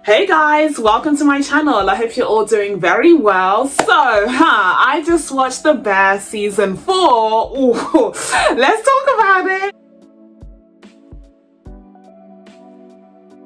Hey guys, welcome to my channel. I hope you're all doing very well. So, I just watched The Bear season 4. Ooh, let's talk about it.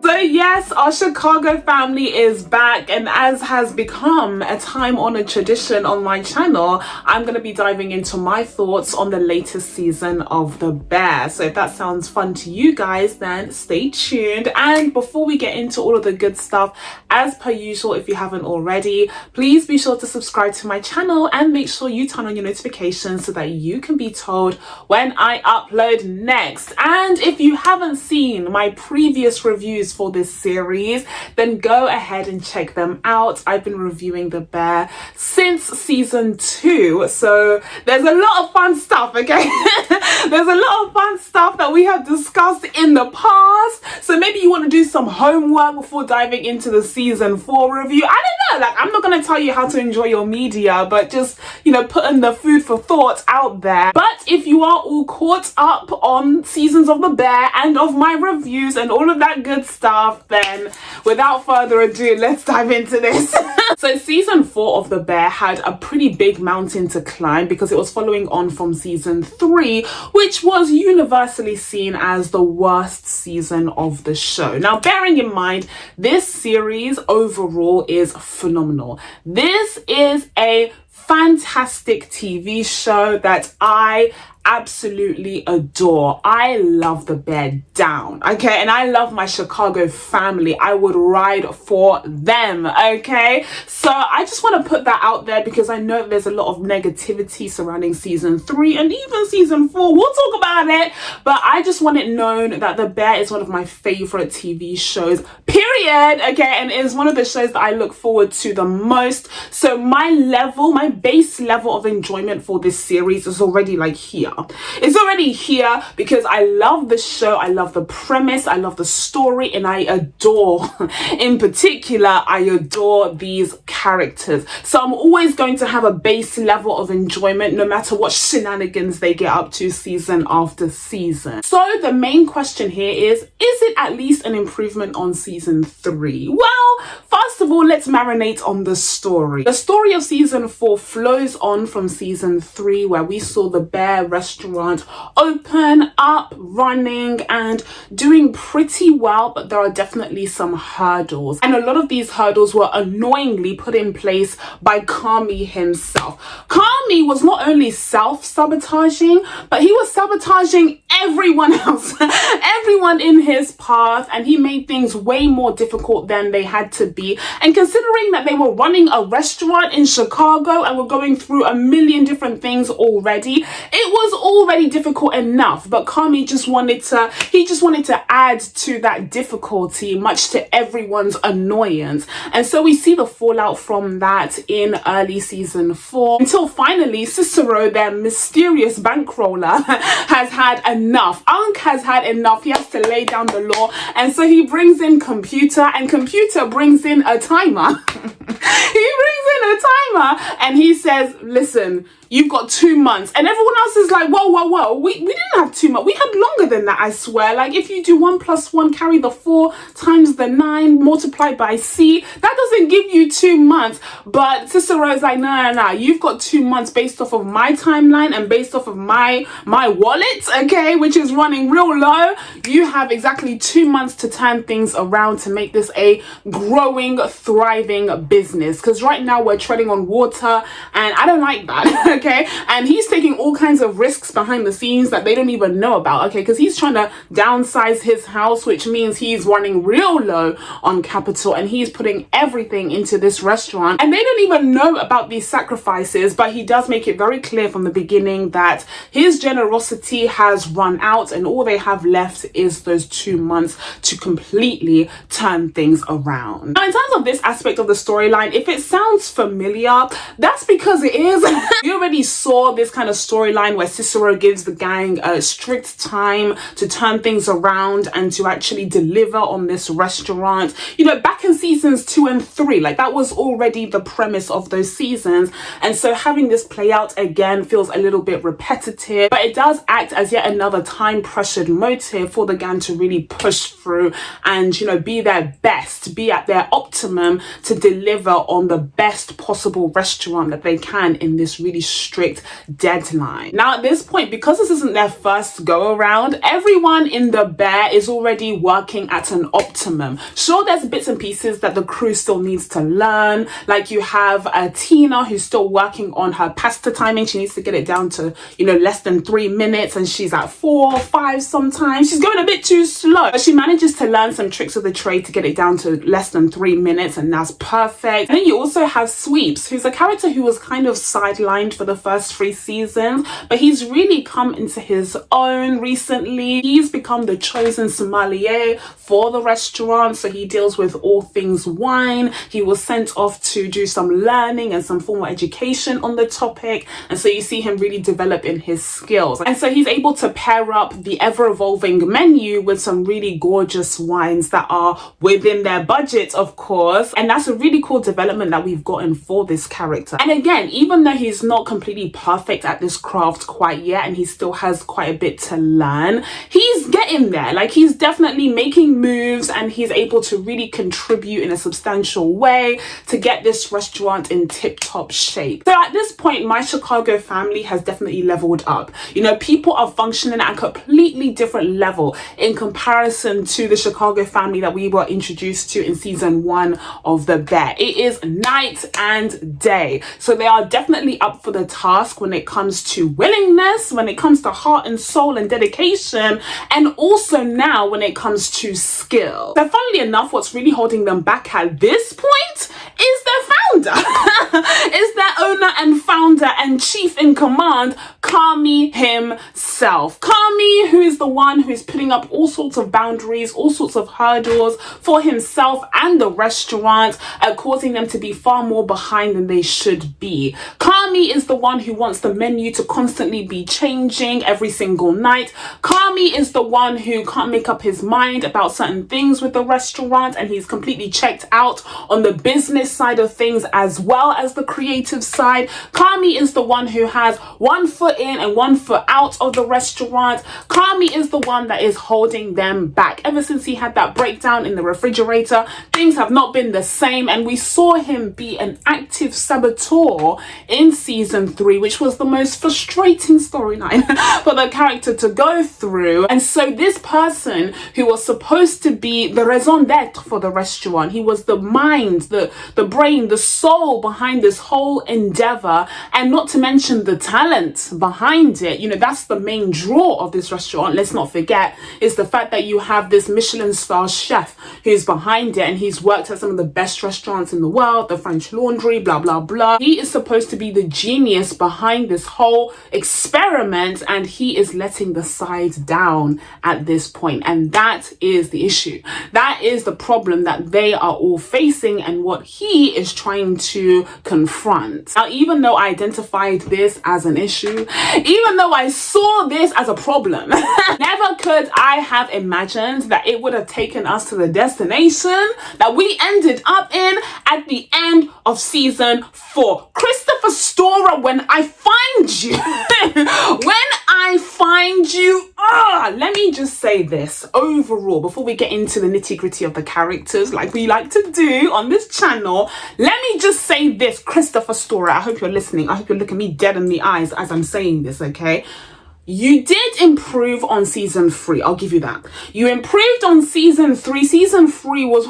So yes, our Chicago family is back, and as has become a time-honored tradition on my channel, I'm going to be diving into my thoughts on the latest season of The Bear. So if that sounds fun to you guys, then stay tuned. And before we get into all of the good stuff, as per usual, if you haven't already, please be sure to subscribe to my channel and make sure you turn on your notifications so that you can be told when I upload next. And if you haven't seen my previous reviews for this series, then go ahead and check them out. I've been reviewing The Bear since season 2, so there's a lot of fun stuff, okay? There's a lot of fun stuff that we have discussed in the past, so maybe you want to do some homework before diving into the season 4 review. I don't know, like, I'm not going to tell you how to enjoy your media, but just, you know, putting the food for thought out there. But if you are all caught up on seasons of The Bear and of my reviews and all of that good stuff, then without further ado, let's dive into this. So season 4 of The Bear had a pretty big mountain to climb because it was following on from season 3, which was universally seen as the worst season of the show. Now, bearing in mind, this series overall is phenomenal. This is a fantastic TV show that I absolutely adore. I love The Bear down, okay? And I love my Chicago family. I would ride for them, okay? So I just want to put that out there because I know there's a lot of negativity surrounding season 3 and even season 4. We'll talk about it, but I just want it known that The Bear is one of my favorite TV shows, period, okay? And it is one of the shows that I look forward to the most. So my base level of enjoyment for this series is already like here. It's already here because I love the show, I love the premise, I love the story, and I adore, in particular, I adore these characters. So I'm always going to have a base level of enjoyment no matter what shenanigans they get up to season after season. So the main question here is it at least an improvement on season 3? Well, first of all, let's marinate on the story. The story of season 4 flows on from season 3, where we saw the Bear restaurant open up, running and doing pretty well, but there are definitely some hurdles, and a lot of these hurdles were annoyingly put in place by Carmen himself. Carmen was not only self-sabotaging, but he was sabotaging everyone else, everyone in his path, and he made things way more difficult than they had to be. And considering that they were running a restaurant in Chicago and were going through a million different things already, it was already difficult enough, but Carmen just wanted to add to that difficulty, much to everyone's annoyance. And so we see the fallout from that in early season 4, until finally Cicero, their mysterious bankroller, has had enough. Unc has had enough. He has to lay down the law, and so he brings in Computer, and Computer brings in a timer. He brings in a timer and he says, listen, you've got 2 months. And everyone else is like, whoa, we didn't have 2 months. We had longer than that, I swear. Like, if you do 1 + 1, carry the 4 times the 9, multiply by C, that doesn't give you 2 months. But Cicero's like, no, you've got 2 months based off of my timeline and based off of my wallet, okay, which is running real low. You have exactly 2 months to turn things around to make this a growing, thriving business. Because right now we're treading on water, and I don't like that. Okay, and he's taking all kinds of risks behind the scenes that they don't even know about, okay, because he's trying to downsize his house, which means he's running real low on capital, and he's putting everything into this restaurant, and they don't even know about these sacrifices. But he does make it very clear from the beginning that his generosity has run out, and all they have left is those 2 months to completely turn things around. Now, in terms of this aspect of the storyline, if it sounds familiar, that's because it is. You already saw this kind of storyline where Cicero gives the gang a strict time to turn things around and to actually deliver on this restaurant. You know, back in seasons 2 and 3, like that was already the premise of those seasons. And so having this play out again feels a little bit repetitive, but it does act as yet another time pressured motive for the gang to really push through and, you know, be their best, be at their optimum to deliver on the best possible restaurant that they can in this really strict deadline. Now at this point, because this isn't their first go around, everyone in the Bear is already working at an optimum. Sure, there's bits and pieces that the crew still needs to learn, like you have Tina who's still working on her pasta timing. She needs to get it down to, you know, less than 3 minutes, and she's at 4 or 5 sometimes. She's going a bit too slow, but she manages to learn some tricks of the trade to get it down to less than 3 minutes, and that's perfect. And then you also have Sweeps, who's a character who was kind of sidelined for the first 3 seasons, but he's really come into his own recently. He's become the chosen sommelier for the restaurant, so he deals with all things wine. He was sent off to do some learning and some formal education on the topic, and so you see him really develop in his skills. And so he's able to pair up the ever-evolving menu with some really gorgeous wines that are within their budget, of course, and that's a really cool development that we've gotten for this character. And again, even though he's not completely perfect at this craft quite yet, and he still has quite a bit to learn, he's getting there. Like, he's definitely making moves, and he's able to really contribute in a substantial way to get this restaurant in tip-top shape. So at this point, my Chicago family has definitely leveled up. You know, people are functioning at a completely different level in comparison to the Chicago family that we were introduced to in season 1 of The Bear. It is night and day. So they are definitely up for the task when it comes to willingness, when it comes to heart and soul and dedication, and also now when it comes to skill. So funnily enough, what's really holding them back at this point is their founder. Is their owner and founder and chief in command, Carmen himself. Carmen, who is the one who is putting up all sorts of boundaries, all sorts of hurdles for himself and the restaurant, causing them to be far more behind than they should be. Carmen is the one who wants the menu to constantly be changing every single night. Carmen is the one who can't make up his mind about certain things with the restaurant, and he's completely checked out on the business side of things as well as the creative side. Carmen is the one who has one foot in and one foot out of the restaurant. Carmen is the one that is holding them back. Ever since he had that breakdown in the refrigerator, things have not been the same, and we saw him be an active saboteur in season 3, which was the most frustrating storyline for the character to go through. And so this person who was supposed to be the raison d'etre for the restaurant, he was the mind, the brain, the soul behind this whole endeavor, and not to mention the talent behind it. You know, that's the main draw of this restaurant, let's not forget, is the fact that you have this Michelin star chef who's behind it, and he's worked at some of the best restaurants in the world, the French Laundry, blah blah blah. He is supposed to be the genius behind this whole experiment, and he is letting the side down at this point, and that is the issue. That is the problem that they are all facing, and what he is trying to confront. Now, even though I identified this as an issue, even though I saw this as a problem, never could I have imagined that it would have taken us to the destination that we ended up in at the end of season 4. Christopher Storer, when I find you, when I find you, let me just say this overall before we get into the nitty-gritty of the characters like we like to do on this channel. Let me just say this, Christopher Storer, I hope you're listening. I hope you're looking me dead in the eyes as I'm saying this, okay? You did improve on season 3, I'll give you that. You improved on season 3. Season 3 was,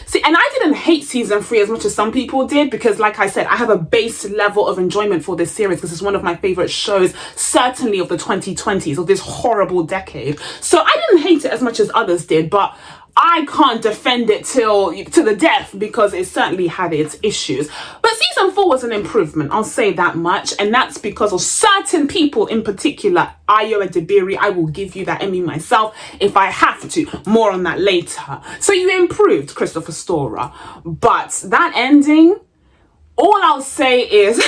see, and I didn't hate season 3 as much as some people did, because like I said, I have a base level of enjoyment for this series because it's one of my favorite shows, certainly of the 2020s, of this horrible decade. So I didn't hate it as much as others did, but I can't defend it to the death because it certainly had its issues. But season 4 was an improvement, I'll say that much, and that's because of certain people in particular. Ayo and Debiri, I will give you that Emmy myself if I have to. More on that later. So you improved, Christopher Storer, but that ending, all I'll say is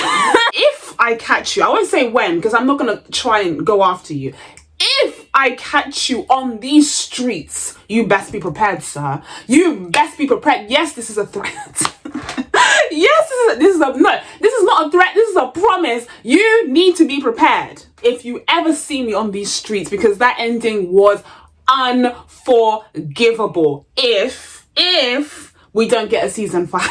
if I catch you, I won't say when, because I'm not going to try and go after you. If I catch you on these streets, you best be prepared, sir. You best be prepared. Yes, this is a threat. Yes, this is not a threat. This is a promise. You need to be prepared if you ever see me on these streets, because that ending was unforgivable. If we don't get a season 5.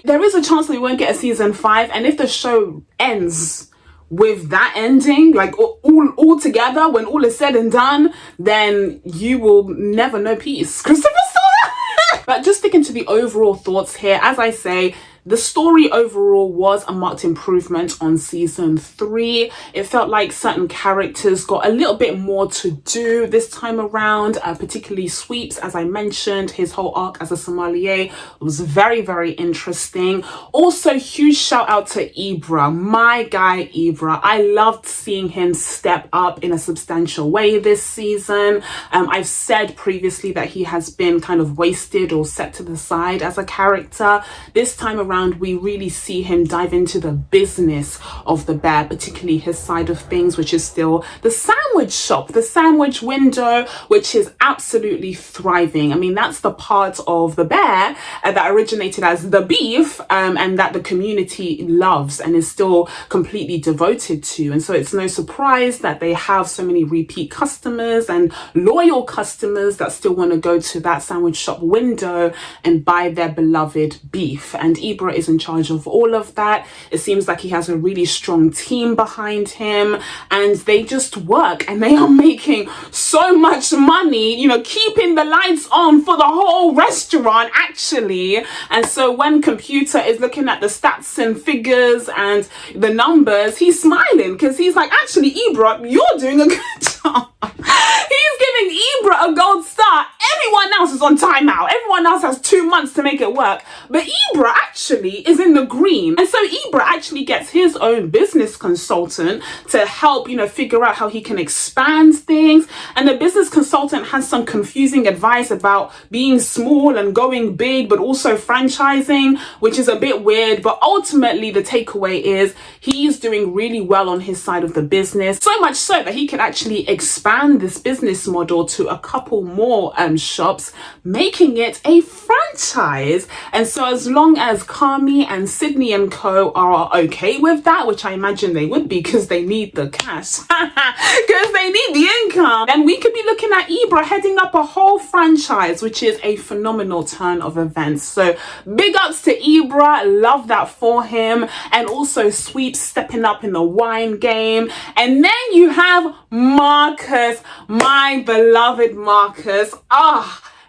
There is a chance that we won't get a season 5, and if the show ends with that ending, like all together, when all is said and done, then you will never know peace. Christopher Storer. But just sticking to the overall thoughts here, as I say, the story overall was a marked improvement on season 3. It felt like certain characters got a little bit more to do this time around, particularly Sweeps, as I mentioned. His whole arc as a sommelier was very, very interesting. Also, huge shout out to Ibra, my guy Ibra. I loved seeing him step up in a substantial way this season. I've said previously that he has been kind of wasted or set to the side as a character. This time around, we really see him dive into the business of the bear, particularly his side of things, which is still the sandwich shop, the sandwich window, which is absolutely thriving. I mean, that's the part of the bear that originated as the beef, and that the community loves and is still completely devoted to. And so it's no surprise that they have so many repeat customers and loyal customers that still want to go to that sandwich shop window and buy their beloved beef. And Ibra is in charge of all of that. It seems like he has a really strong team behind him, and they just work, and they are making so much money, you know, keeping the lights on for the whole restaurant actually. And so when computer is looking at the stats and figures and the numbers, he's smiling, because he's like, actually Ibra, you're doing a good job. He's giving Ibra a gold star. Everyone else is on timeout. Everyone else has 2 months to make it work. But Ibra actually is in the green. And so Ibra actually gets his own business consultant to help, you know, figure out how he can expand things. And the business consultant has some confusing advice about being small and going big, but also franchising, which is a bit weird. But ultimately, the takeaway is he's doing really well on his side of the business. So much so that he can actually expand this business model to a couple more shops, making it a franchise. And so as long as Carmi and Sydney and co are okay with that, which I imagine they would be because they need the cash, because they need the income, then we could be looking at Ibra heading up a whole franchise, which is a phenomenal turn of events. So big ups to Ibra, love that for him. And also Sweeps stepping up in the wine game. And then you have Marcus, my beloved Marcus.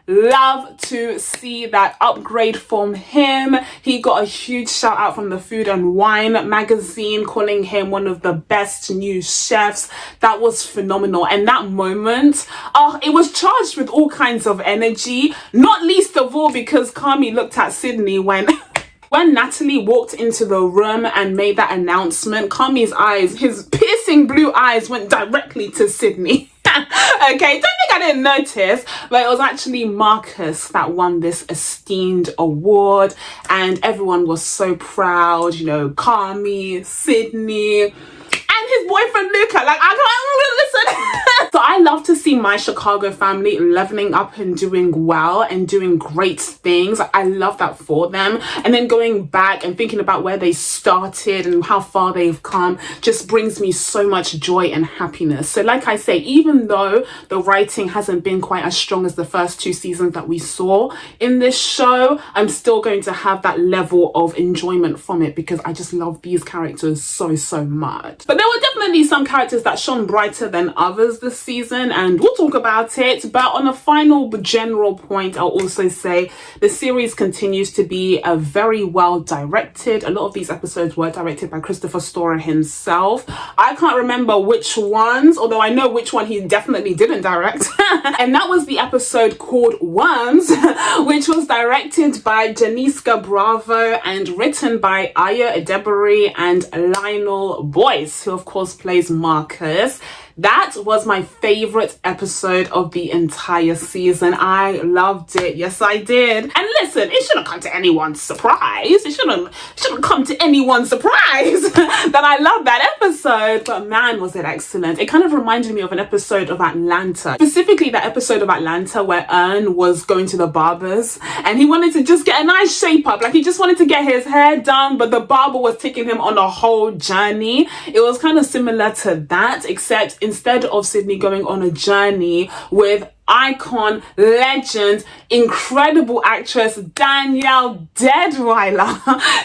Love to see that upgrade from him. He got a huge shout out from the Food and Wine magazine, calling him one of the best new chefs. That was phenomenal. And that moment, it was charged with all kinds of energy, not least of all because Carmi looked at Sydney when Natalie walked into the room and made that announcement. Carmi's eyes, his piercing blue eyes, went directly to Sydney. Okay, don't think I didn't notice, but it was actually Marcus that won this esteemed award, and everyone was so proud, you know, Carmi, Sydney, and his boyfriend Luca. Like, I can't listen. So I love to see my Chicago family leveling up and doing well and doing great things. I love that for them. And then going back and thinking about where they started and how far they've come just brings me so much joy and happiness. So like I say, even though the writing hasn't been quite as strong as the first 2 seasons that we saw in this show, I'm still going to have that level of enjoyment from it because I just love these characters so much. But there were definitely some characters that shone brighter than others this season, and we'll talk about it. But on a final general point, I'll also say the series continues to be a very well directed. A lot of these episodes were directed by Christopher Storer himself. I can't remember which ones, although I know which one he definitely didn't direct. And that was the episode called Worms, which was directed by Janiska Bravo and written by Aya Edebury and Lionel Boyce, who of course plays Marcus. That was my favorite episode of the entire season. I loved it. Yes, I did. And listen, it shouldn't come to anyone's surprise. It shouldn't come to anyone's surprise that I loved that episode. But man, was it excellent. It kind of reminded me of an episode of Atlanta. Specifically that episode of Atlanta where Ern was going to the barbers and he wanted to just get a nice shape up. Like he just wanted to get his hair done, but the barber was taking him on a whole journey. It was kind of similar to that, except instead of Sydney going on a journey with icon, legend, incredible actress Danielle Deadweiler,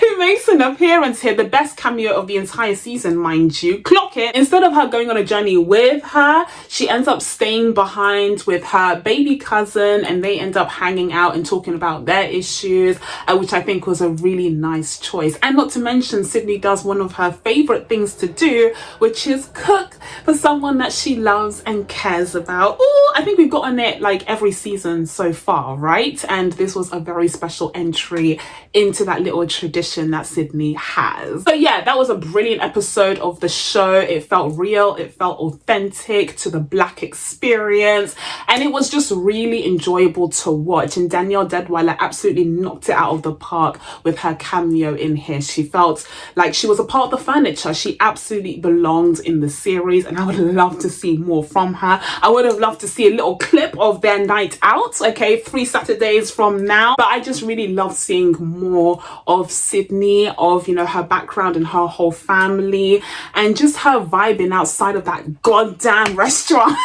who makes an appearance here, the best cameo of the entire season, mind you. Clock it. Instead of her going on a journey with her, she ends up staying behind with her baby cousin, and they end up hanging out and talking about their issues, which I think was a really nice choice. And not to mention, Sydney does one of her favorite things to do, which is cook for someone that she loves and cares about. Ooh, I think we've gotten it like every season so far, right? And this was a very special entry into that little tradition that Sydney has. So yeah, that was a brilliant episode of the show. It felt real, it felt authentic to the Black experience, and it was just really enjoyable to watch. And Danielle Deadweiler absolutely knocked it out of the park with her cameo in here. She felt like she was a part of the furniture. She absolutely belonged in the series, and I would love to see more from her. I would have loved to see a little clip of their night out, okay, 3 Saturdays from now. But I just really love seeing more of Sydney, of, you know, her background and her whole family, and just her vibing outside of that goddamn restaurant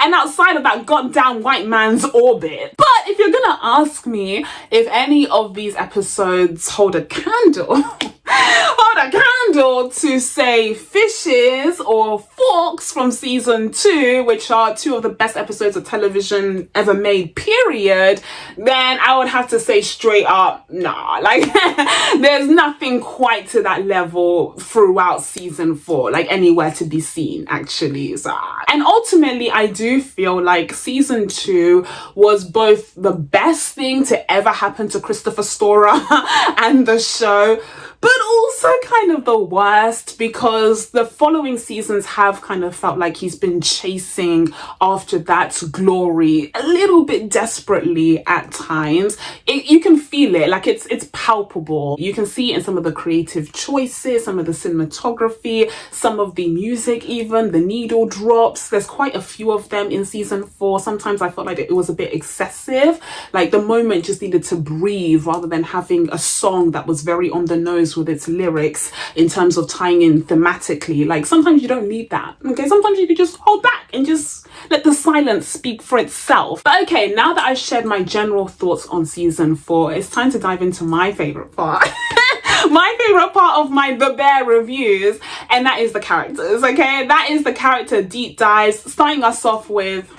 and outside of that goddamn white man's orbit. But if you're gonna ask me if any of these episodes hold a candle to, say, Fishes or Forks from season 2, which are 2 of the best episodes of television ever made, period, then I would have to say straight up, nah, like there's nothing quite to that level throughout season 4, like anywhere to be seen, actually. So, and ultimately, I do feel like season 2 was both the best thing to ever happen to Christopher Storer and the show, but also kind of the worst, because the following seasons have kind of felt like he's been chasing after that glory a little bit desperately at times. You can feel it, like it's palpable. You can see it in some of the creative choices, some of the cinematography, some of the music, even the needle drops. There's quite a few of them in season 4. Sometimes I felt like it was a bit excessive, like the moment just needed to breathe rather than having a song that was very on the nose with its lyrics in terms of tying in thematically. Like sometimes you don't need that, okay? Sometimes you can just hold back and just let the silence speak for itself. But okay, now that I've shared my general thoughts on season 4, it's time to dive into my favorite part. My favorite part of my The Bear reviews, and that is the characters, okay? That is the character deep dives, starting us off with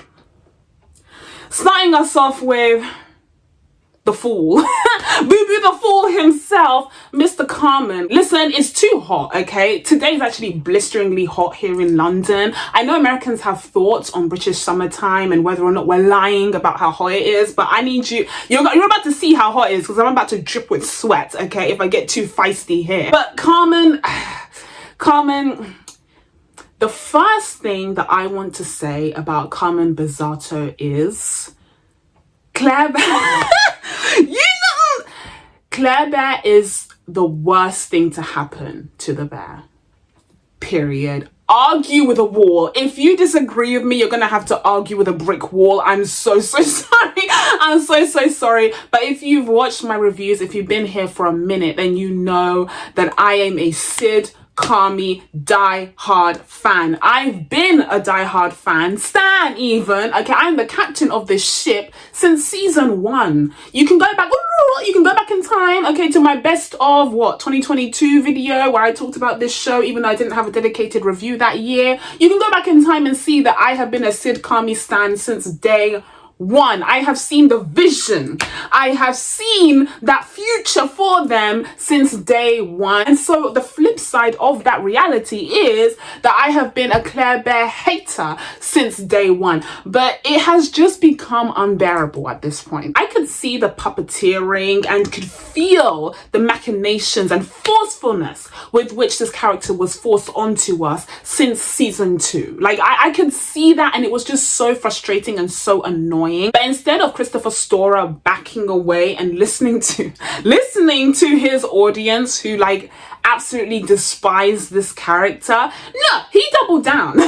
the fool. Boo-Boo the fool himself, Mr. Carmen. Listen, it's too hot, okay? Today's actually blisteringly hot here in London. I know Americans have thoughts on British summertime and whether or not we're lying about how hot it is, but I need you're about to see how hot it is, because I'm about to drip with sweat, okay, if I get too feisty here. But Carmen, the first thing that I want to say about Carmen Bizzato is Claire Bear. Claire Bear is the worst thing to happen to the bear, period. Argue with a wall. If you disagree with me, you're gonna have to argue with a brick wall. I'm so sorry. I'm so sorry. But if you've watched my reviews, if you've been here for a minute, then you know that I am a Sid Carmi die-hard fan. I've been a die-hard fan, stan even, okay? I'm the captain of this ship since season 1. You can go back in time, okay, to my best of 2022 video where I talked about this show, even though I didn't have a dedicated review that year. You can go back in time and see that I have been a Sid Carmi stan since day 1. I have seen the vision. I have seen that future for them since day 1. And so the flip side of that reality is that I have been a Claire Bear hater since day 1. But it has just become unbearable at this point. I could see the puppeteering and could feel the machinations and forcefulness with which this character was forced onto us since season 2. Like, I could see that, and it was just so frustrating and so annoying. But instead of Christopher Storer backing away and listening to his audience who like absolutely despise this character, no, he doubled down.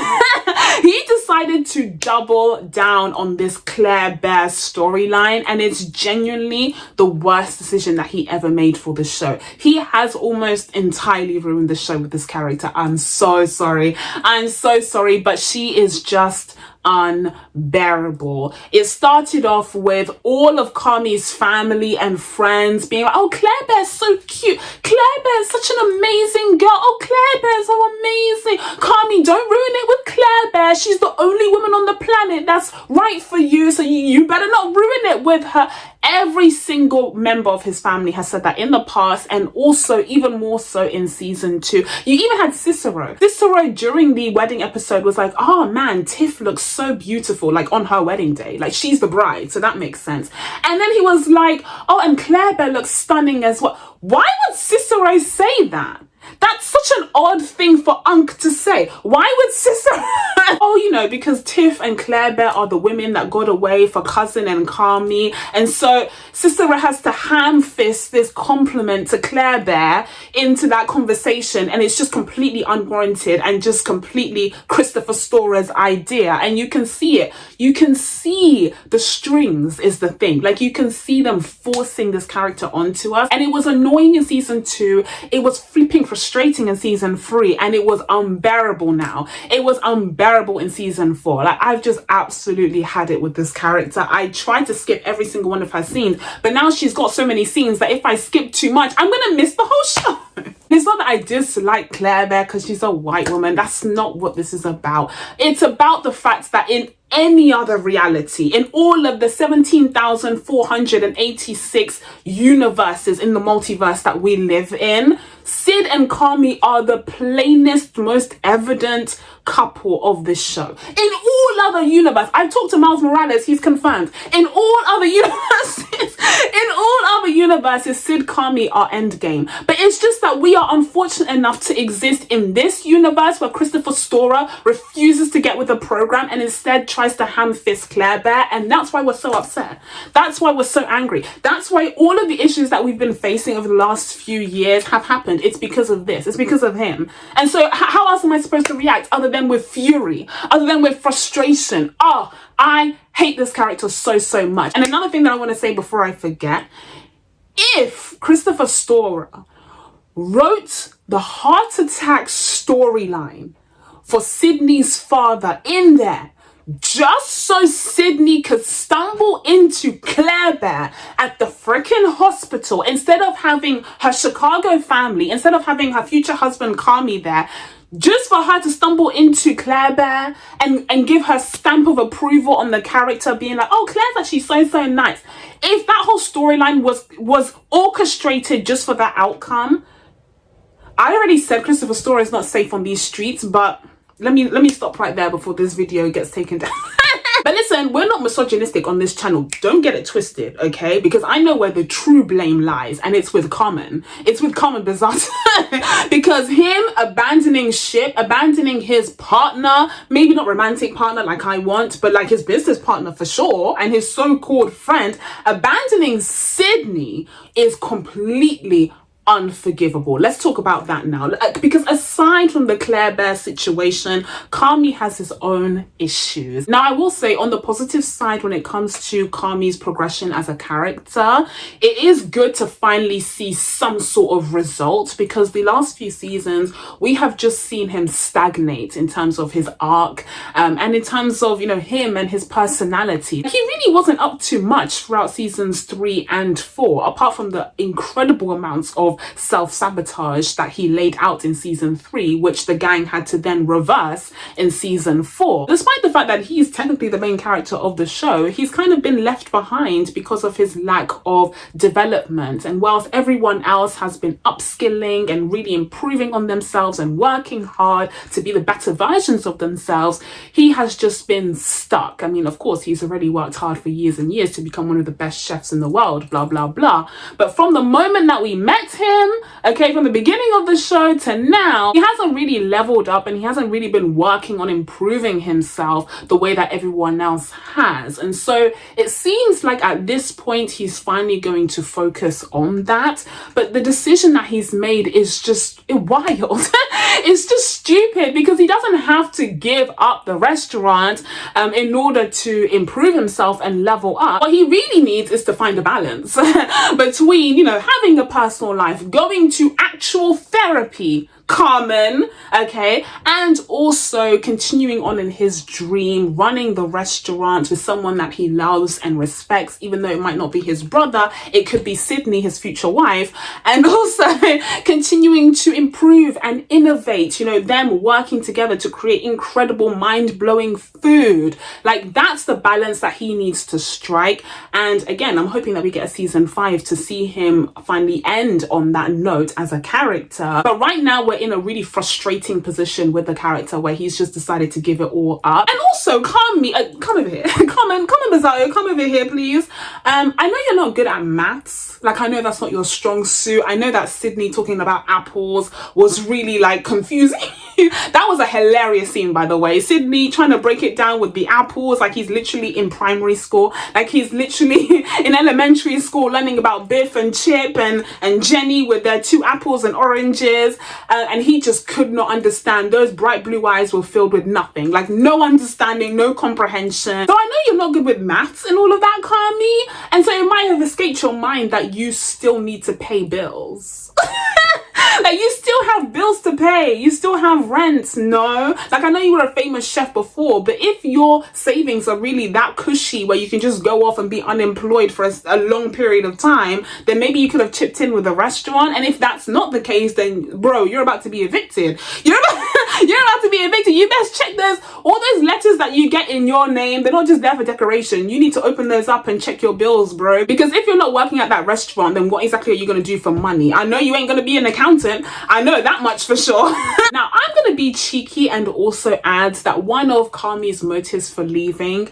He decided to double down on this Claire Bear storyline, and it's genuinely the worst decision that he ever made for the show. He has almost entirely ruined the show with this character. I'm so sorry, but she is just unbearable. It started off with all of Carmi's family and friends being like, oh, Claire Bear's so cute, Claire Bear's such an amazing girl, oh, Claire Bear's so amazing, Carmi, don't ruin it with Claire Bear, she's the only woman on the planet that's right for you, so you better not ruin it with her. Every single member of his family has said that in the past, and also even more so in season 2. You even had Cicero during the wedding episode was like, oh man, Tiff looks so beautiful, like on her wedding day, like she's the bride, so that makes sense. And then he was like, oh, and Claire Bear looks stunning as well. Why would Cicero say that? That's such an odd thing for Unc to say. Why would Cicero? Oh, you know, because Tiff and Claire Bear are the women that got away for Cousin and Carmi. And so Cicero has to ham fist this compliment to Claire Bear into that conversation. And it's just completely unwarranted and just completely Christopher Storer's idea. And you can see it. You can see the strings is the thing. Like, you can see them forcing this character onto us. And it was annoying in season 2. It was flipping frustrating in season 3, and it was unbearable now. It was unbearable in season 4. Like, I've just absolutely had it with this character. I tried to skip every single one of her scenes, but now she's got so many scenes that if I skip too much, I'm gonna miss the whole show. It's not that I dislike Claire Bear because she's a white woman. That's not what this is about. It's about the fact that in any other reality, in all of the 17,486 universes in the multiverse that we live in, Sid and Carmi are the plainest, most evident couple of this show. In all other universes, I've talked to Miles Morales, he's confirmed. In all other universes, Sid, Carmi are endgame. But it's just that we are unfortunate enough to exist in this universe where Christopher Storer refuses to get with the program and instead tries to ham fist Claire Bear, and that's why we're so upset. That's why we're so angry. That's why all of the issues that we've been facing over the last few years have happened. It's because of this. It's because of him. And so how else am I supposed to react other than with fury, other than with frustration? Oh, I hate this character so much. And another thing that I want to say before I forget, if Christopher Storer wrote the heart attack storyline for Sydney's father in there just so Sydney could stumble into Claire Bear at the freaking hospital, instead of having her Chicago family, instead of having her future husband Carmi there, just for her to stumble into Claire Bear and give her stamp of approval on the character, being like, oh, Claire's actually so nice. If that whole storyline was orchestrated just for that outcome, I already said Christopher Storer is not safe on these streets, but let me stop right there before this video gets taken down. But listen, we're not misogynistic on this channel. Don't get it twisted, okay? Because I know where the true blame lies, and it's with Carmen. It's with Carmen Bizzata. Because him abandoning ship, abandoning his partner, maybe not romantic partner like I want, but like his business partner for sure, and his so-called friend, abandoning Sydney is completely unforgivable. Let's talk about that now, because aside from the Claire Bear situation, Carmi has his own issues. Now, I will say on the positive side, when it comes to Carmi's progression as a character, it is good to finally see some sort of result, because the last few seasons we have just seen him stagnate in terms of his arc, and in terms of, you know, him and his personality. He really wasn't up to much throughout seasons 3 and 4, apart from the incredible amounts of of self-sabotage that he laid out in season 3, which the gang had to then reverse in season 4. Despite the fact that he's technically the main character of the show, he's kind of been left behind because of his lack of development. And whilst everyone else has been upskilling and really improving on themselves and working hard to be the better versions of themselves, he has just been stuck. I mean, of course, he's already worked hard for years and years to become one of the best chefs in the world, blah, blah, blah. But from the moment that we met him, okay, from the beginning of the show to now, he hasn't really leveled up and he hasn't really been working on improving himself the way that everyone else has. And so it seems like at this point, he's finally going to focus on that. But the decision that he's made is just wild. It's just stupid because he doesn't have to give up the restaurant in order to improve himself and level up. What he really needs is to find a balance between, you know, having a personal life, going to actual therapy, Carmen, okay, and also continuing on in his dream, running the restaurant with someone that he loves and respects, even though it might not be his brother, it could be Sydney, his future wife, and also continuing to improve and innovate, you know, them working together to create incredible, mind-blowing food. Like, that's the balance that he needs to strike. And again, I'm hoping that we get a season 5 to see him finally end on that note as a character. But right now, we're in a really frustrating position with the character where he's just decided to give it all up. And also, come over here. Come Bazayo, come over here, please. I know you're not good at maths. Like, I know that's not your strong suit. I know that Sydney talking about apples was really like confusing. That was a hilarious scene, by the way. Sydney trying to break it down with the apples, like he's literally in primary school, like he's literally in elementary school learning about Biff and Chip and Jenny with their 2 apples and oranges, and he just could not understand. Those bright blue eyes were filled with nothing, like no understanding, no comprehension. So I know you're not good with maths and all of that, Carmi, and so it might have escaped your mind that you still need to pay bills. Like, you still have bills to pay, you still have rent. No, like, I know you were a famous chef before, but if your savings are really that cushy where you can just go off and be unemployed for a long period of time, then maybe you could have chipped in with a restaurant. And if that's not the case, then bro, you're about to be evicted. You're about to be evicted. You best check all those letters that you get in your name. They're not just there for decoration. You need to open those up and check your bills, bro. Because if you're not working at that restaurant, then what exactly are you going to do for money? I know you ain't going to be an accountant. I know that much for sure. Now, I'm going to be cheeky and also add that one of Carmi's motives for leaving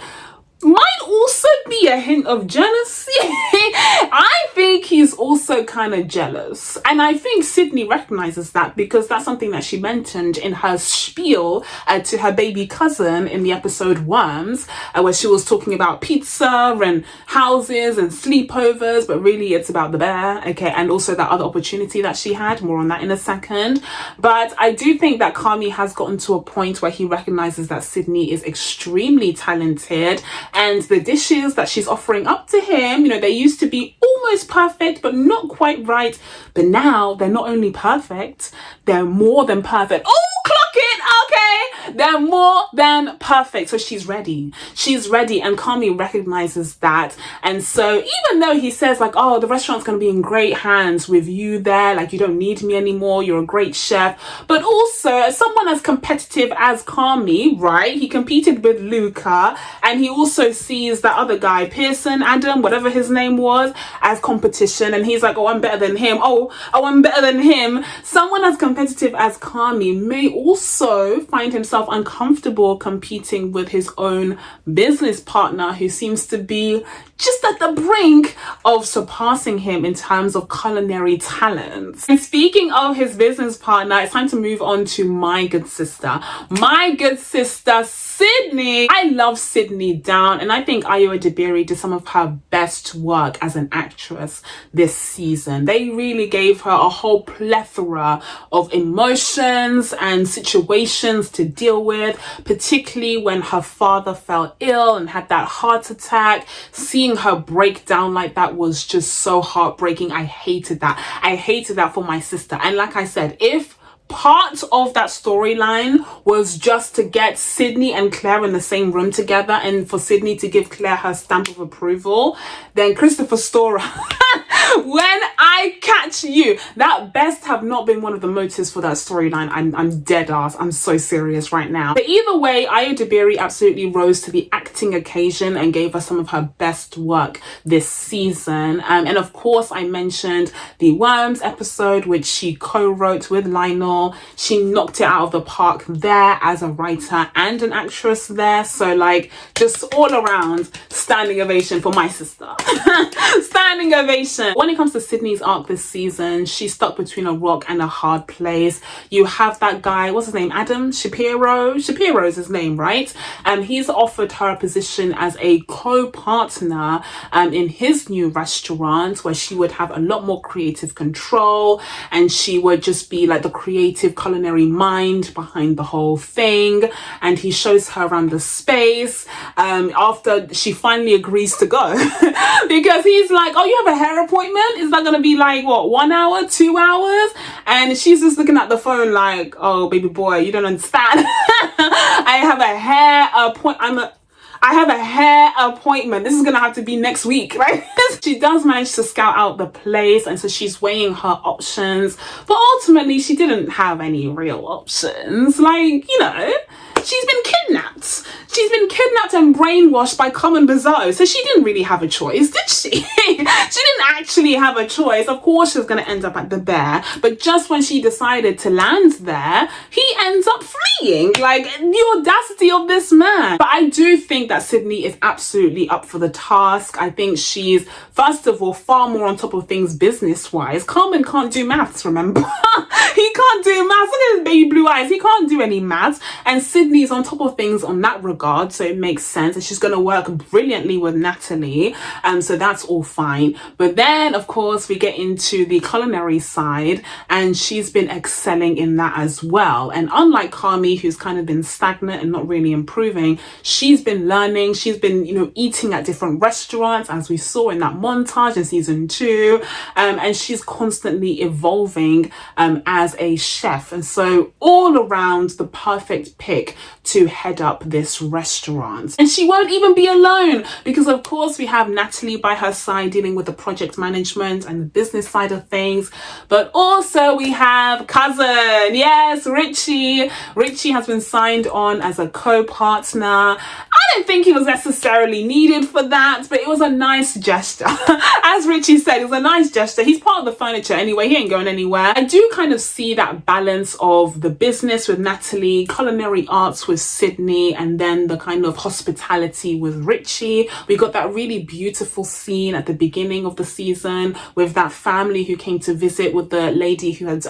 might also be a hint of jealousy. I think he's also kind of jealous. And I think Sydney recognizes that because that's something that she mentioned in her spiel to her baby cousin in the episode Worms, where she was talking about pizza and houses and sleepovers, but really it's about the bear, okay, and also that other opportunity that she had. More on that in a second. But I do think that Carmi has gotten to a point where he recognizes that Sydney is extremely talented, and the dishes that she's offering up to him, you know, they used to be almost perfect, but not quite right. But now they're not only perfect, they're more than perfect. Oh, clock it, okay? They're more than perfect. So she's ready. She's ready. And Carmi recognizes that. And so even though he says like, oh, the restaurant's going to be in great hands with you there, like you don't need me anymore, you're a great chef. But also as someone as competitive as Carmi, right? He competed with Luca, and he also sees that other guy, Pearson, Adam, whatever his name was, as competition. And he's like, oh, I'm better than him. Oh, I'm better than him. Someone as competitive as Carmi may also find himself uncomfortable competing with his own business partner, who seems to be just at the brink of surpassing him in terms of culinary talents. And speaking of his business partner, it's time to move on to my good sister. My good sister, Sydney. I love Sydney down, and I think Ayo Edebiri did some of her best work as an actress this season. They really gave her a whole plethora of emotions and situations to deal with, particularly when her father fell ill and had that heart attack. Seeing her break down like that was just so heartbreaking. I hated that. I hated that for my sister. And like I said, if part of that storyline was just to get Sydney and Claire in the same room together and for Sydney to give Claire her stamp of approval, then Christopher Storer When I catch you. That best have not been one of the motives for that storyline. I'm dead ass. I'm so serious right now. But either way, Ayo Dabiri absolutely rose to the acting occasion and gave us some of her best work this season. And of course, I mentioned the Worms episode, which she co-wrote with Lionel. She knocked it out of the park there as a writer and an actress there. So like, just all around standing ovation for my sister. Standing ovation. When it comes to Sydney's arc this season, she's stuck between a rock and a hard place. You have that guy, what's his name? Adam Shapiro? Shapiro is his name, right? He's offered her a position as a co-partner in his new restaurant, where she would have a lot more creative control and she would just be like the creative culinary mind behind the whole thing. And he shows her around the space after she finally agrees to go because he's like, oh, you have a hair appointment? Is that gonna be like what, 1 hour, 2 hours? And she's just looking at the phone like, oh baby boy, you don't understand. I have a hair appointment. This is gonna have to be next week, right? She does manage to scout out the place, and so she's weighing her options, but ultimately she didn't have any real options. Like, you know, she's been kidnapped. She's been kidnapped and brainwashed by Carmen, so she didn't really have a choice, did she? She didn't actually have a choice. Of course she was going to end up at the Bear, but just when she decided to land there, he ends up fleeing. Like, the audacity of this man. But I do think that Sydney is absolutely up for the task. I think she's, first of all, far more on top of things business-wise. Carmen can't do maths, remember? He can't do maths. Look at his baby blue eyes. He can't do any maths. And Sydney's on top of things on that regard, so it makes sense. And she's going to work brilliantly with Natalie. So that's all fine. But then, of course, we get into the culinary side, and she's been excelling in that as well. And unlike Carmi, who's kind of been stagnant and not really improving, she's been learning. She's been, you know, eating at different restaurants, as we saw in that montage in season 2. And she's constantly evolving as a chef. And so all around the perfect pick to head up this restaurant. And she won't even be alone, because of course we have Natalie by her side dealing with the project management and the business side of things, but also we have cousin, yes, Ritchie. Ritchie has been signed on as a co-partner. I don't think he was necessarily needed for that, but it was a nice gesture. As Ritchie said, it was a nice gesture. He's part of the furniture anyway. He ain't going anywhere. I do kind of see that balance of the business with Natalie, culinary arts with Sydney, and then the kind of hospitality with Ritchie. We got that really beautiful scene at the beginning of the season with that family who came to visit with the lady who had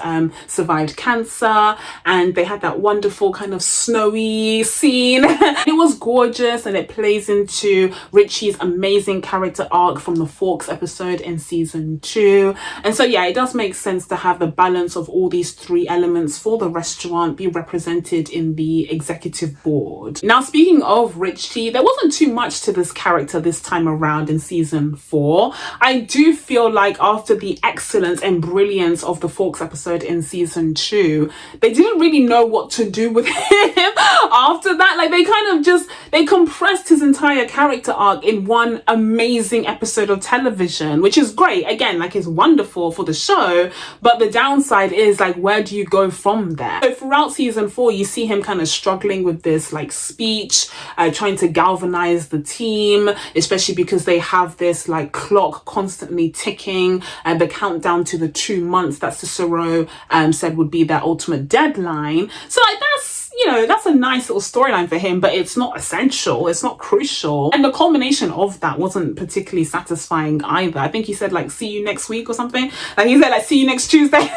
survived cancer, and they had that wonderful kind of snowy scene. It was gorgeous, and it plays into Ritchie's amazing character arc from the Forks episode in season 2. And so yeah, it does make sense to have the balance of all these 3 elements for the restaurant be represented in the executive board. Now, speaking of Ritchie, there wasn't too much to this character this time around in season 4. I do feel like after the excellence and brilliance of the Forks episode in season 2, they didn't really know what to do with him after that. Like, they kind of just, they compressed his entire character arc in one amazing episode of television, which is great. Again, like, it's wonderful for the show, but the downside is, like, where do you go from there? So throughout season 4, you see him kind of struggling with this like speech, trying to galvanize the team, especially because they have this like clock constantly ticking, and the countdown to the 2 months that Cicero said would be their ultimate deadline. So like, that's, you know, that's a nice little storyline for him, but it's not essential, it's not crucial. And the culmination of that wasn't particularly satisfying either. I think he said like, see you next week or something. Like, he said like, see you next Tuesday.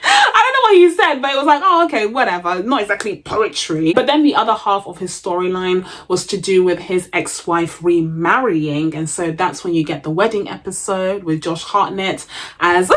I don't know what he said, but it was like, oh, okay, whatever. Not exactly poetry. But then the other half of his storyline was to do with his ex-wife remarrying. And so that's when you get the wedding episode with Josh Hartnett as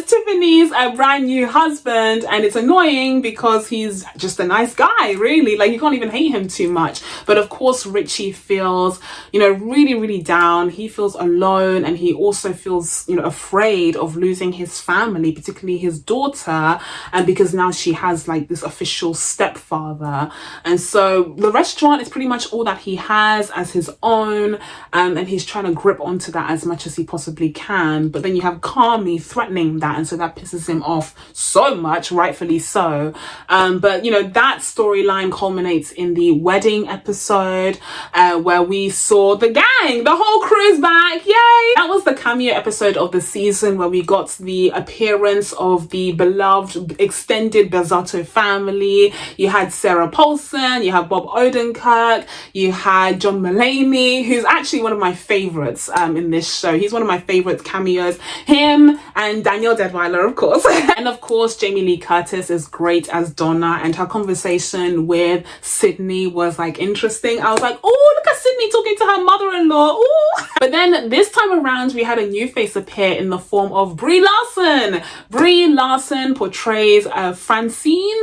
Tiffany's brand new husband. And it's annoying because he's just a nice guy, really. Like, you can't even hate him too much. But of course, Ritchie feels, you know, really, really down. He feels alone, and he also feels, you know, afraid of losing his family, particularly his daughter. her, and because now she has like this official stepfather, and so the restaurant is pretty much all that he has as his own, and he's trying to grip onto that as much as he possibly can. But then you have Carmen threatening that, and so that pisses him off so much, rightfully so. But you know, that storyline culminates in the wedding episode, where we saw the gang, the whole crew's back, yay! That was the cameo episode of the season where we got the appearance of the beloved extended Bezzato family. You had Sarah Paulson, you had Bob Odenkirk, you had John Mulaney, who's actually one of my favorites in this show. He's one of my favorite cameos. Him and Danielle Deadweiler, of course. And of course, Jamie Lee Curtis is great as Donna, and her conversation with Sydney was like interesting. I was like, oh, look at Sydney talking to her mother-in-law. Ooh. But then this time around, we had a new face appear in the form of Brie Larson. Brie Larson portrays Frankie,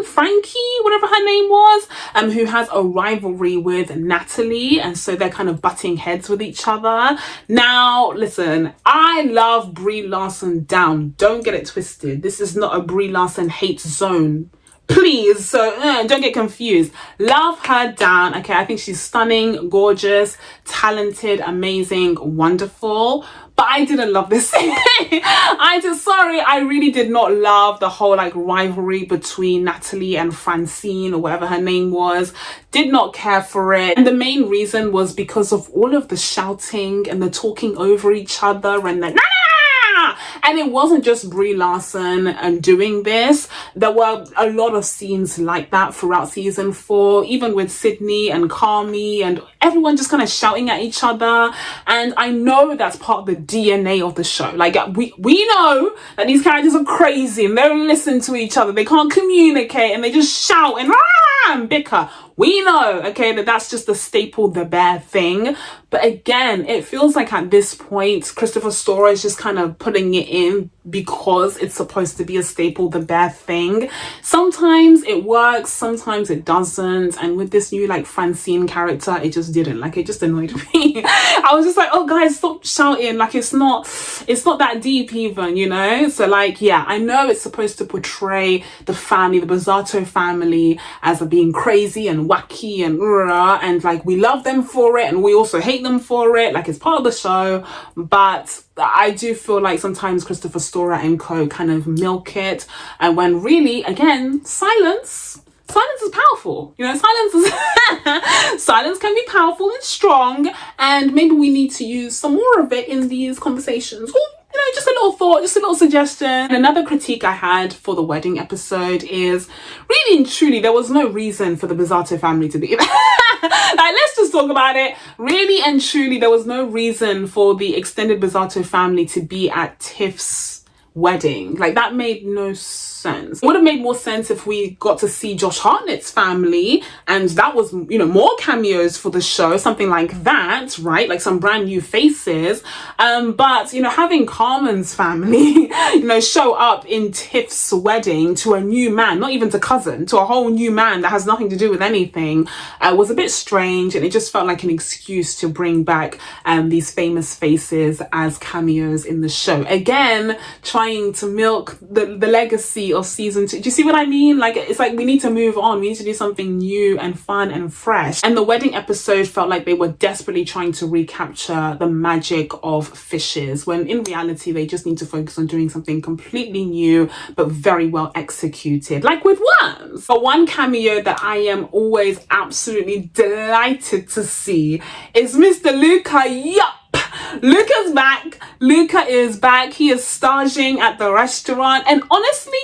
whatever her name was, who has a rivalry with Natalie, and so they're kind of butting heads with each other. Now, listen, I love Brie Larson down. Don't get it twisted. This is not a Brie Larson hate zone. Please, so don't get confused. Love her down. Okay, I think she's stunning, gorgeous, talented, amazing, wonderful. But I didn't love this. I really did not love the whole like rivalry between Natalie and Francine, or whatever her name was. Did not care for it. And the main reason was because of all of the shouting and the talking over each other and the and it wasn't just Brie Larson doing this. There were a lot of scenes like that throughout season 4, even with Sydney and Carmen and everyone just kind of shouting at each other. And I know that's part of the DNA of the show. Like we know that these characters are crazy and they don't listen to each other. They can't communicate and they just shout and bicker. We know, okay, that that's just the staple, the Bear thing. But again, it feels like at this point, Christopher Storer is just kind of putting it in because it's supposed to be a staple, the Bear thing. Sometimes it works, sometimes it doesn't. And with this new like Francine character, it just didn't. Like, it just annoyed me. I was just like, oh guys, stop shouting. Like, it's not that deep even, you know? So like, yeah, I know it's supposed to portray the family, the Bezzato family, as being crazy and wacky and like we love them for it and we also hate them for it, like it's part of the show. But I do feel like sometimes Christopher Storer and co kind of milk it, and when really, again, silence is powerful, you know. Silence can be powerful and strong, and maybe we need to use some more of it in these conversations. You know, just a little thought, just a little suggestion. And another critique I had for the wedding episode is, really and truly, there was no reason for the Bezzato family to be like, let's just talk about it. Really and truly, there was no reason for the extended Bezzato family to be at Tiff's wedding. Like, that made no sense. It would have made more sense if we got to see Josh Hartnett's family, and that was, you know, more cameos for the show, something like that, right? Like some brand new faces. But, you know, having Carmen's family, you know, show up in Tiff's wedding to a new man, not even to cousin, to a whole new man that has nothing to do with anything, was a bit strange, and it just felt like an excuse to bring back these famous faces as cameos in the show. Again, trying to milk the legacy of season 2. Do you see what I mean? Like, it's like we need to move on. We need to do something new and fun and fresh. And the wedding episode felt like they were desperately trying to recapture the magic of fishes, when in reality they just need to focus on doing something completely new but very well executed, like with worms. But one cameo that I am always absolutely delighted to see is Mr. Luca. Yup! Luca's back. Luca is back. He is staging at the restaurant, and honestly,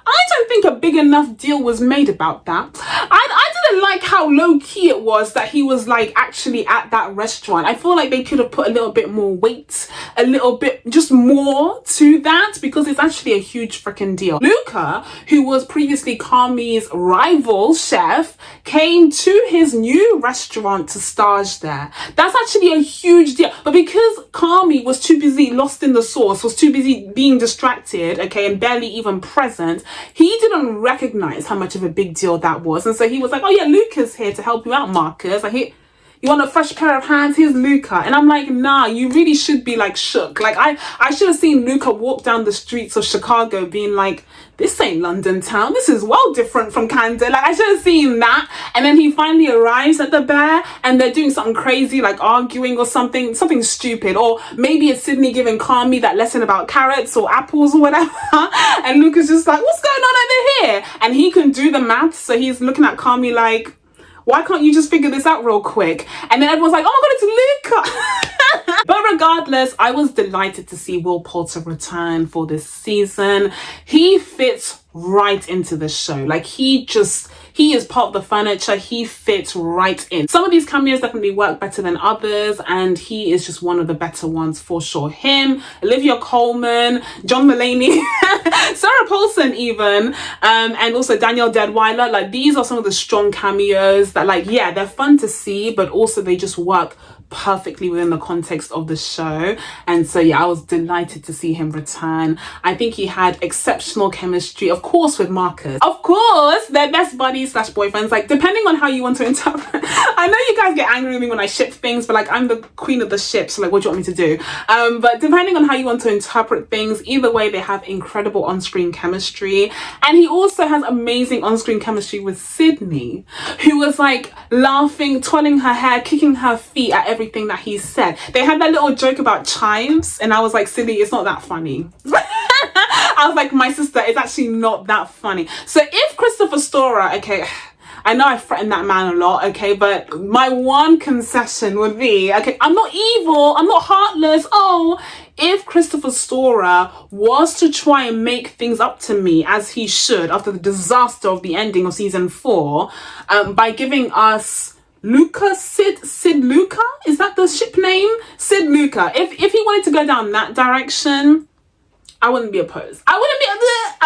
I don't think a big enough deal was made about that. I didn't like how low-key it was that he was like actually at that restaurant. I feel like they could have put a little bit more weight, a little bit just more to that, because it's actually a huge freaking deal. Luca, who was previously Carmen's rival chef, came to his new restaurant to stage there. That's actually a huge deal. But because Carmen was too busy lost in the sauce, was too busy being distracted, okay, and barely even present, he didn't recognize how much of a big deal that was. And so he was like, oh yeah, Luca's here to help you out, Marcus. Like, You want a fresh pair of hands? Here's Luca. And I'm like, nah, you really should be like shook. Like I should have seen Luca walk down the streets of Chicago being like, this ain't London town. This is well different from Camden. Like I should have seen that. And then he finally arrives at the bear and they're doing something crazy, like arguing or something stupid. Or maybe it's Sydney giving Carmen that lesson about carrots or apples or whatever. And Luca's just like, what's going on over here? And he can do the maths. So he's looking at Carmen like, why can't you just figure this out real quick? And then everyone's like, oh my God, it's Luca. But regardless, I was delighted to see Will Poulter return for this season. He fits right into the show. Like he is part of the furniture. He fits right in. Some of these cameos definitely work better than others, and he is just one of the better ones for sure. Him, Olivia Colman, John Mulaney, Sarah Paulson even, and also Danielle Deadwyler. Like these are some of the strong cameos that, like, yeah, they're fun to see, but also they just work perfectly within the context of the show. And so yeah, I was delighted to see him return. I think he had exceptional chemistry, of course, with Marcus. Of course, they're best buddies / boyfriends, like depending on how you want to interpret. I know you guys get angry with me when I ship things, but like I'm the queen of the ship, so like what do you want me to do? But depending on how you want to interpret things, either way, they have incredible on-screen chemistry. And he also has amazing on-screen chemistry with Sydney, who was like laughing, twirling her hair, kicking her feet at everything that he said. They had that little joke about chimes, and I was like, Sydney, it's not that funny. I was like, my sister, it's actually not that funny. So if Christopher Storer, okay, I know I threatened that man a lot, okay, but my one concession would be, okay, I'm not evil, I'm not heartless. Oh, if Christopher Storer was to try and make things up to me as he should after the disaster of the ending of season 4, by giving us Luca, Sid Luca? Is that the ship name? Sid Luca. If he wanted to go down that direction, I wouldn't be opposed. I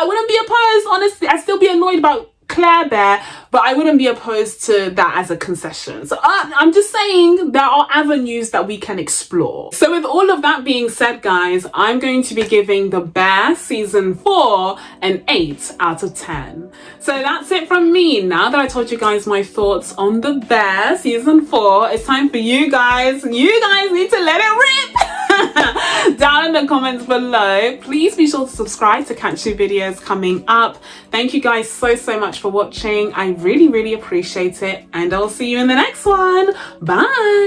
wouldn't be opposed, honestly. I'd still be annoyed about Claire there, but I wouldn't be opposed to that as a concession. So I'm just saying there are avenues that we can explore. So with all of that being said, guys, I'm going to be giving The Bear season 4 an 8 out of 10. So that's it from me. Now that I told you guys my thoughts on The Bear season 4, it's time for you guys. You guys need to let it rip. Down in the comments below. Please be sure to subscribe to catch new videos coming up. Thank you guys so much for watching. I really appreciate it, and I'll see you in the next one. Bye.